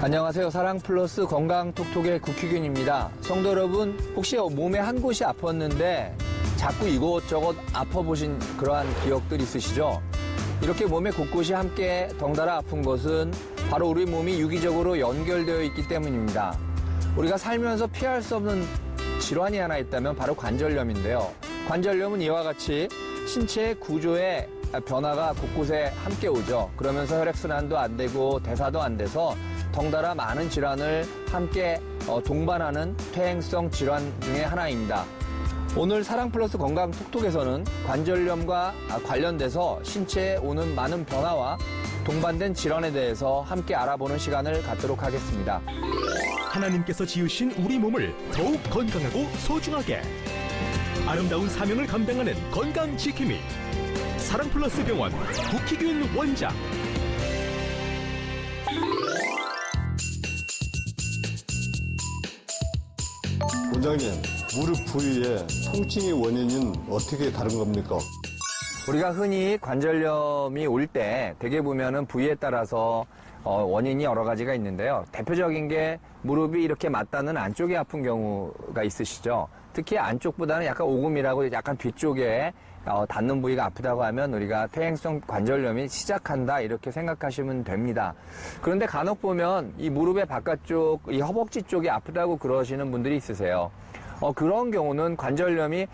안녕하세요. 사랑플러스 건강톡톡의 국희균입니다. 성도 여러분, 혹시 몸에 한 곳이 아팠는데 자꾸 이곳저곳 아파보신 그러한 기억들 있으시죠? 이렇게 몸의 곳곳이 함께 덩달아 아픈 것은 바로 우리 몸이 유기적으로 연결되어 있기 때문입니다. 우리가 살면서 피할 수 없는 질환이 하나 있다면 바로 관절염인데요. 관절염은 이와 같이 신체의 구조에 변화가 곳곳에 함께 오죠. 그러면서 혈액순환도 안 되고 대사도 안 돼서 덩달아 많은 질환을 함께 동반하는 퇴행성 질환 중에 하나입니다. 오늘 사랑플러스 건강톡톡에서는 관절염과 관련돼서 신체에 오는 많은 변화와 동반된 질환에 대해서 함께 알아보는 시간을 갖도록 하겠습니다. 하나님께서 지으신 우리 몸을 더욱 건강하고 소중하게 아름다운 사명을 감당하는 건강지킴이 사랑플러스 병원 국희균 원장. 원장님, 무릎 부위에 통증의 원인은 어떻게 다른 겁니까? 우리가 흔히 관절염이 올 때 대개 보면은 부위에 따라서 원인이 여러 가지가 있는데요. 대표적인 게 무릎이 이렇게 맞닿는 안쪽이 아픈 경우가 있으시죠. 특히 안쪽보다는 약간 오금이라고 약간 뒤쪽에 닿는 부위가 아프다고 하면 우리가 퇴행성 관절염이 시작한다 이렇게 생각하시면 됩니다. 그런데 간혹 보면 이 무릎의 바깥쪽, 이 허벅지 쪽이 아프다고 그러시는 분들이 있으세요. 그런 경우는 관절염이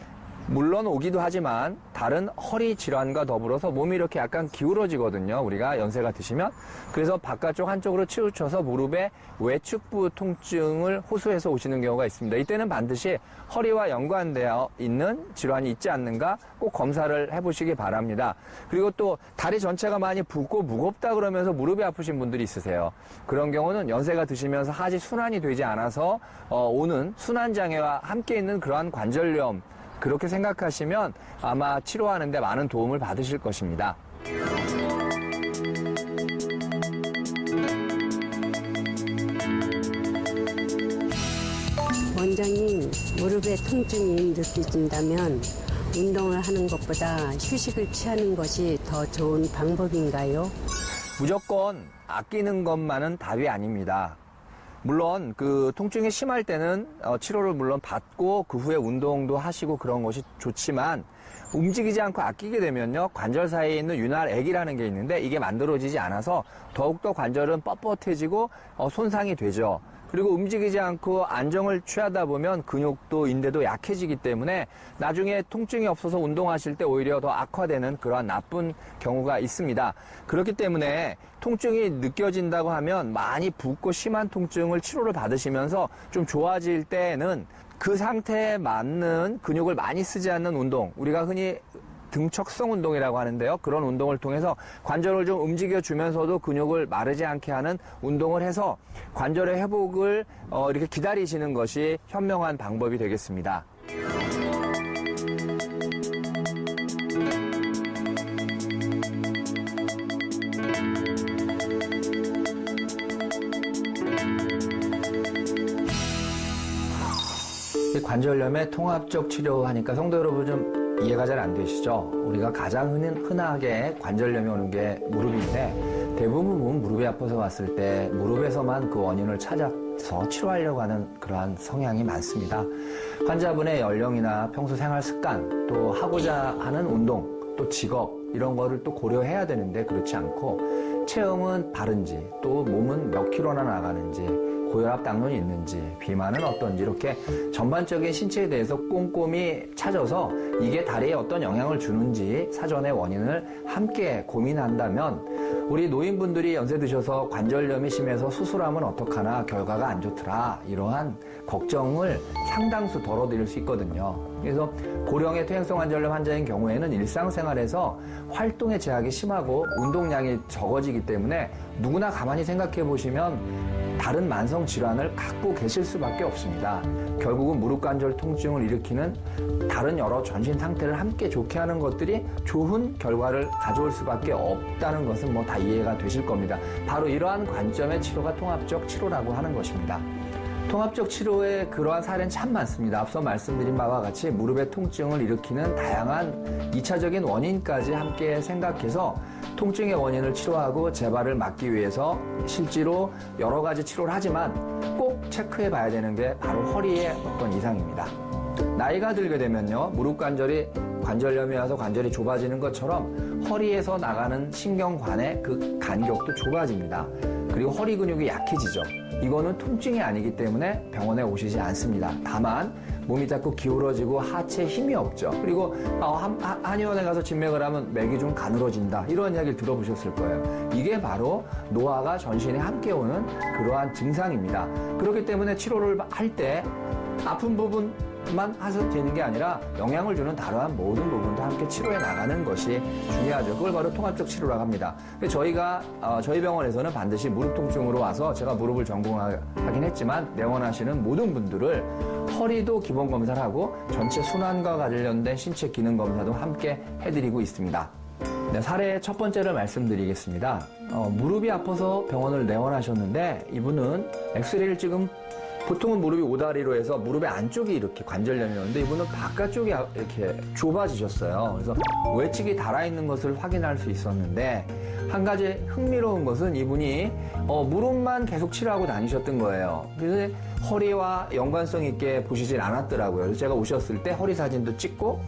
물론 오기도 하지만 다른 허리 질환과 더불어서 몸이 이렇게 약간 기울어지거든요. 우리가 연세가 드시면. 그래서 바깥쪽 한쪽으로 치우쳐서 무릎의 외측부 통증을 호소해서 오시는 경우가 있습니다. 이때는 반드시 허리와 연관되어 있는 질환이 있지 않는가 꼭 검사를 해보시기 바랍니다. 그리고 또 다리 전체가 많이 붓고 무겁다 그러면서 무릎이 아프신 분들이 있으세요. 그런 경우는 연세가 드시면서 하지 순환이 되지 않아서 오는 순환장애와 함께 있는 그러한 관절염, 그렇게 생각하시면 아마 치료하는 데 많은 도움을 받으실 것입니다. 원장님, 무릎에 통증이 느껴진다면 운동을 하는 것보다 휴식을 취하는 것이 더 좋은 방법인가요? 무조건 아끼는 것만은 답이 아닙니다. 물론 그 통증이 심할 때는 치료를 물론 받고 그 후에 운동도 하시고 그런 것이 좋지만 움직이지 않고 아끼게 되면요, 관절 사이에 있는 윤활액이라는 게 있는데 이게 만들어지지 않아서 더욱더 관절은 뻣뻣해지고 손상이 되죠. 그리고 움직이지 않고 안정을 취하다 보면 근육도 인대도 약해지기 때문에 나중에 통증이 없어서 운동하실 때 오히려 더 악화되는 그러한 나쁜 경우가 있습니다. 그렇기 때문에 통증이 느껴진다고 하면 많이 붓고 심한 통증을 치료를 받으시면서 좀 좋아질 때는 그 상태에 맞는 근육을 많이 쓰지 않는 운동, 우리가 흔히 등척성 운동이라고 하는데요. 그런 운동을 통해서 관절을 좀 움직여주면서도 근육을 마르지 않게 하는 운동을 해서 관절의 회복을 이렇게 기다리시는 것이 현명한 방법이 되겠습니다. 관절염의 통합적 치료하니까 성도 여러분 좀 이해가 잘 안 되시죠? 우리가 가장 흔하게 관절염이 오는 게 무릎인데 대부분 무릎이 아파서 왔을 때 무릎에서만 그 원인을 찾아서 치료하려고 하는 그러한 성향이 많습니다. 환자분의 연령이나 평소 생활 습관, 또 하고자 하는 운동, 또 직업 이런 거를 또 고려해야 되는데 그렇지 않고 체형은 바른지, 또 몸은 몇 킬로나 나가는지, 고혈압 당뇨는 있는지, 비만은 어떤지 이렇게 전반적인 신체에 대해서 꼼꼼히 찾아서 이게 다리에 어떤 영향을 주는지 사전에 원인을 함께 고민한다면 우리 노인분들이 연세 드셔서 관절염이 심해서 수술하면 어떡하나 결과가 안 좋더라 이러한 걱정을 상당수 덜어드릴 수 있거든요. 그래서 고령의 퇴행성 관절염 환자인 경우에는 일상생활에서 활동의 제약이 심하고 운동량이 적어지기 때문에 누구나 가만히 생각해 보시면 다른 만성 질환을 갖고 계실 수밖에 없습니다. 결국은 무릎 관절 통증을 일으키는 다른 여러 전신 상태를 함께 좋게 하는 것들이 좋은 결과를 가져올 수밖에 없다는 것은 뭐 다 이해가 되실 겁니다. 바로 이러한 관점의 치료가 통합적 치료라고 하는 것입니다. 통합적 치료에 그러한 사례는 참 많습니다. 앞서 말씀드린 바와 같이 무릎의 통증을 일으키는 다양한 2차적인 원인까지 함께 생각해서 통증의 원인을 치료하고 재발을 막기 위해서 실제로 여러 가지 치료를 하지만 꼭 체크해 봐야 되는 게 바로 허리의 어떤 이상입니다. 나이가 들게 되면요, 무릎 관절염이 와서 관절이 좁아지는 것처럼 허리에서 나가는 신경관의 그 간격도 좁아집니다. 그리고 허리 근육이 약해지죠. 이거는 통증이 아니기 때문에 병원에 오시지 않습니다. 다만 몸이 자꾸 기울어지고 하체에 힘이 없죠. 그리고 한의원에 가서 진맥을 하면 맥이 좀 가늘어진다, 이런 이야기를 들어보셨을 거예요. 이게 바로 노화가 전신에 함께 오는 그러한 증상입니다. 그렇기 때문에 치료를 할 때 아픈 부분만 해서 되는 게 아니라 영향을 주는 다른 모든 부분도 함께 치료해 나가는 것이 중요하죠. 그걸 바로 통합적 치료라고 합니다. 저희 병원에서는 반드시 무릎 통증으로 와서, 제가 무릎을 전공하긴 했지만 내원하시는 모든 분들을 허리도 기본 검사를 하고 전체 순환과 관련된 신체 기능 검사도 함께 해드리고 있습니다. 네, 사례 첫 번째를 말씀드리겠습니다. 무릎이 아파서 병원을 내원하셨는데 이분은 엑스레이를 찍은, 보통은 무릎이 오다리로 해서 무릎의 안쪽이 이렇게 관절염이 오는데 이분은 바깥쪽이 이렇게 좁아지셨어요. 그래서 외측이 닳아있는 것을 확인할 수 있었는데, 한 가지 흥미로운 것은 이분이 무릎만 계속 치료하고 다니셨던 거예요. 그래서 허리와 연관성 있게 보시질 않았더라고요. 그래서 제가 오셨을 때 허리 사진도 찍고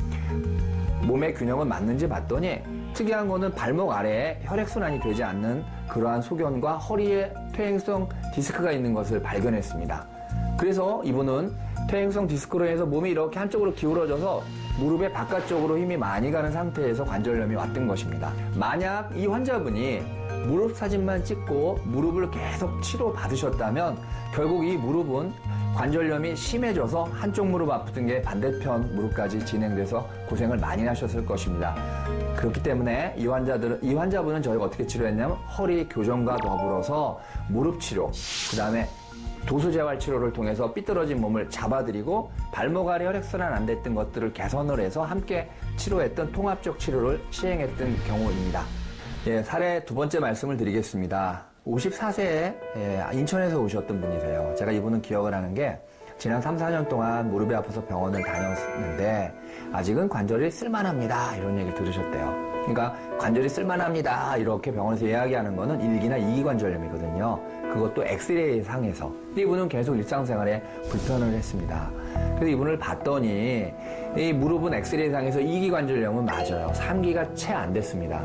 몸의 균형은 맞는지 봤더니 특이한 거는 발목 아래에 혈액순환이 되지 않는 그러한 소견과 허리에 퇴행성 디스크가 있는 것을 발견했습니다. 그래서 이분은 퇴행성 디스크로 해서 몸이 이렇게 한쪽으로 기울어져서 무릎의 바깥쪽으로 힘이 많이 가는 상태에서 관절염이 왔던 것입니다. 만약 이 환자분이 무릎 사진만 찍고 무릎을 계속 치료받으셨다면 결국 이 무릎은 관절염이 심해져서 한쪽 무릎 아프던 게 반대편 무릎까지 진행돼서 고생을 많이 하셨을 것입니다. 그렇기 때문에 이 환자분은 저희가 어떻게 치료했냐면 허리 교정과 더불어서 무릎 치료, 그 다음에 도수재활 치료를 통해서 삐뚤어진 몸을 잡아드리고 발목 아래 혈액순환 안 됐던 것들을 개선을 해서 함께 치료했던 통합적 치료를 시행했던 경우입니다. 예, 사례 두 번째 말씀을 드리겠습니다. 54세에 인천에서 오셨던 분이세요. 제가 이분은 기억을 하는 게 지난 3, 4년 동안 무릎이 아파서 병원을 다녔는데 아직은 관절이 쓸만합니다, 이런 얘기를 들으셨대요. 그러니까 관절이 쓸만합니다 이렇게 병원에서 이야기하는 거는 1기나 2기 관절염이거든요. 그것도 엑스레이 상에서. 근데 이분은 계속 일상생활에 불편을 했습니다. 그래서 이분을 봤더니 이 무릎은 엑스레이 상에서 2기 관절염은 맞아요. 3기가 채 안 됐습니다.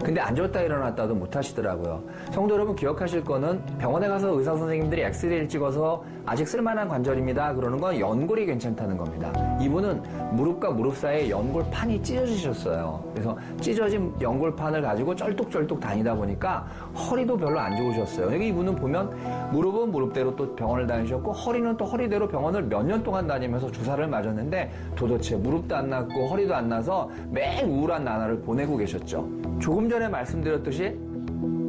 근데 앉았다 일어났다도 못 하시더라고요. 성도 여러분, 기억하실 거는 병원에 가서 의사 선생님들이 엑스레이를 찍어서 아직 쓸만한 관절입니다 그러는 건 연골이 괜찮다는 겁니다. 이분은 무릎과 무릎 사이에 연골판이 찢어지셨어요. 그래서 찢어진 연골판을 가지고 쩔뚝쩔뚝 다니다 보니까 허리도 별로 안 좋으셨어요. 여기 이분은 보면 무릎은 무릎대로 또 병원을 다니셨고 허리는 또 허리대로 병원을 몇 년 동안 다니면서 주사를 맞았는데 도대체 무릎도 안 낫고 허리도 안 나서 매일 우울한 나날을 보내고 계셨죠. 조금 전에 말씀드렸듯이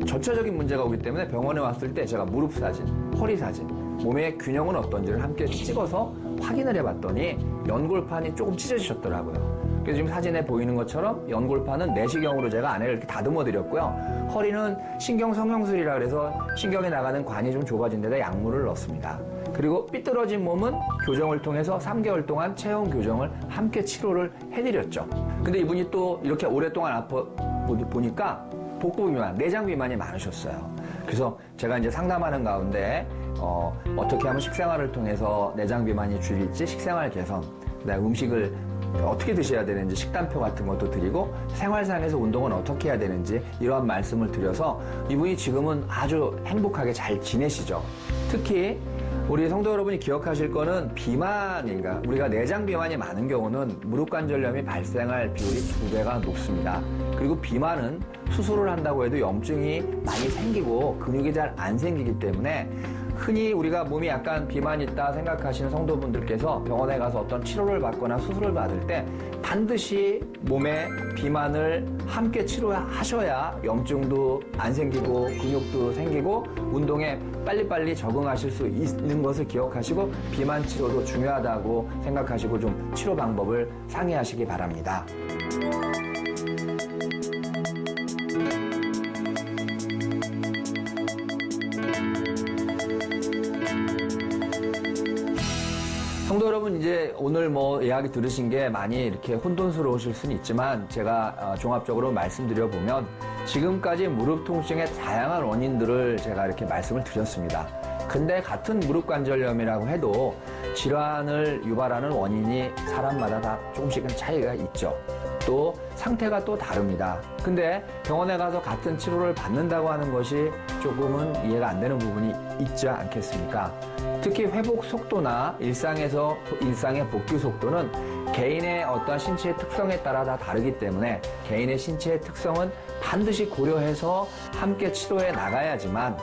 전체적인 문제가 오기 때문에 병원에 왔을 때 제가 무릎 사진, 허리 사진, 몸의 균형은 어떤지를 함께 찍어서 확인을 해봤더니 연골판이 조금 찢어지셨더라고요. 그래서 지금 사진에 보이는 것처럼 연골판은 내시경으로 제가 안에 이렇게 다듬어 드렸고요. 허리는 신경 성형술이라 그래서 신경에 나가는 관이 좀 좁아진 데다 약물을 넣습니다. 그리고 삐뚤어진 몸은 교정을 통해서 3개월 동안 체형 교정을 함께 치료를 해드렸죠. 근데 이분이 또 이렇게 오랫동안 아파 보니까 복부 비만, 내장 비만이 많으셨어요. 그래서 제가 이제 상담하는 가운데 어떻게 하면 식생활을 통해서 내장 비만이 줄일지, 식생활 개선, 그다음에 음식을 어떻게 드셔야 되는지 식단표 같은 것도 드리고 생활상에서 운동은 어떻게 해야 되는지 이러한 말씀을 드려서 이분이 지금은 아주 행복하게 잘 지내시죠. 특히 우리 성도 여러분이 기억하실 거는 비만인가, 우리가 내장 비만이 많은 경우는 무릎 관절염이 발생할 비율이 2배가 높습니다. 그리고 비만은 수술을 한다고 해도 염증이 많이 생기고 근육이 잘 안 생기기 때문에 흔히 우리가 몸이 약간 비만이 있다 생각하시는 성도분들께서 병원에 가서 어떤 치료를 받거나 수술을 받을 때 반드시 몸에 비만을 함께 치료하셔야 염증도 안 생기고 근육도 생기고 운동에 빨리빨리 적응하실 수 있는 것을 기억하시고 비만 치료도 중요하다고 생각하시고 좀 치료 방법을 상의하시기 바랍니다. 여러분 이제 오늘 뭐 이야기 들으신 게 많이 이렇게 혼돈스러우실 수는 있지만 제가 종합적으로 말씀드려 보면 지금까지 무릎 통증의 다양한 원인들을 제가 이렇게 말씀을 드렸습니다. 근데 같은 무릎 관절염이라고 해도 질환을 유발하는 원인이 사람마다 다 조금씩은 차이가 있죠. 또 상태가 또 다릅니다. 근데 병원에 가서 같은 치료를 받는다고 하는 것이 조금은 이해가 안 되는 부분이 있지 않겠습니까? 특히 회복 속도나 일상의 복귀 속도는 개인의 어떠한 신체의 특성에 따라 다 다르기 때문에 개인의 신체의 특성은 반드시 고려해서 함께 치료해 나가야지만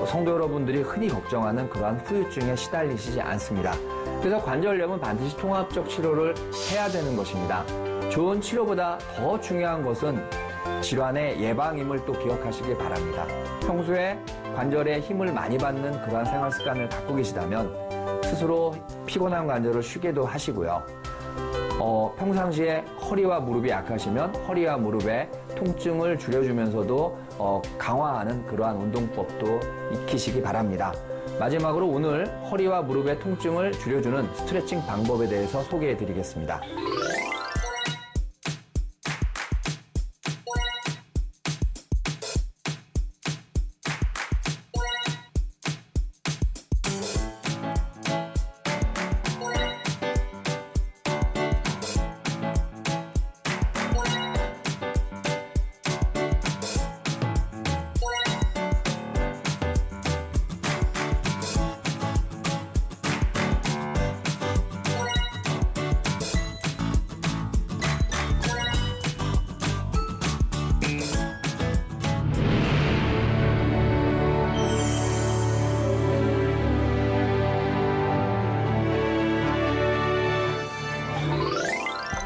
성도 여러분들이 흔히 걱정하는 그러한 후유증에 시달리시지 않습니다. 그래서 관절염은 반드시 통합적 치료를 해야 되는 것입니다. 좋은 치료보다 더 중요한 것은 질환의 예방임을 또 기억하시기 바랍니다. 평소에 관절에 힘을 많이 받는 그러한 생활 습관을 갖고 계시다면 스스로 피곤한 관절을 쉬게도 하시고요. 평상시에 허리와 무릎이 약하시면 허리와 무릎의 통증을 줄여주면서도 강화하는 그러한 운동법도 익히시기 바랍니다. 마지막으로 오늘 허리와 무릎의 통증을 줄여주는 스트레칭 방법에 대해서 소개해 드리겠습니다.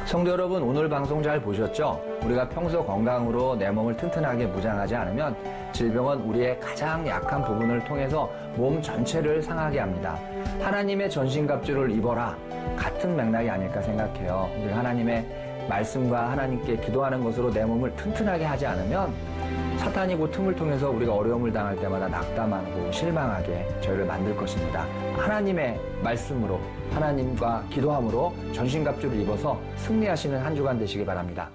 성도 여러분, 오늘 방송 잘 보셨죠? 우리가 평소 건강으로 내 몸을 튼튼하게 무장하지 않으면 질병은 우리의 가장 약한 부분을 통해서 몸 전체를 상하게 합니다. 하나님의 전신갑주를 입어라. 같은 맥락이 아닐까 생각해요. 우리 하나님의 말씀과 하나님께 기도하는 것으로 내 몸을 튼튼하게 하지 않으면 사탄이 그 틈을 통해서 우리가 어려움을 당할 때마다 낙담하고 실망하게 저희를 만들 것입니다. 하나님의 말씀으로 하나님과 기도함으로 전신갑주를 입어서 승리하시는 한 주간 되시기 바랍니다.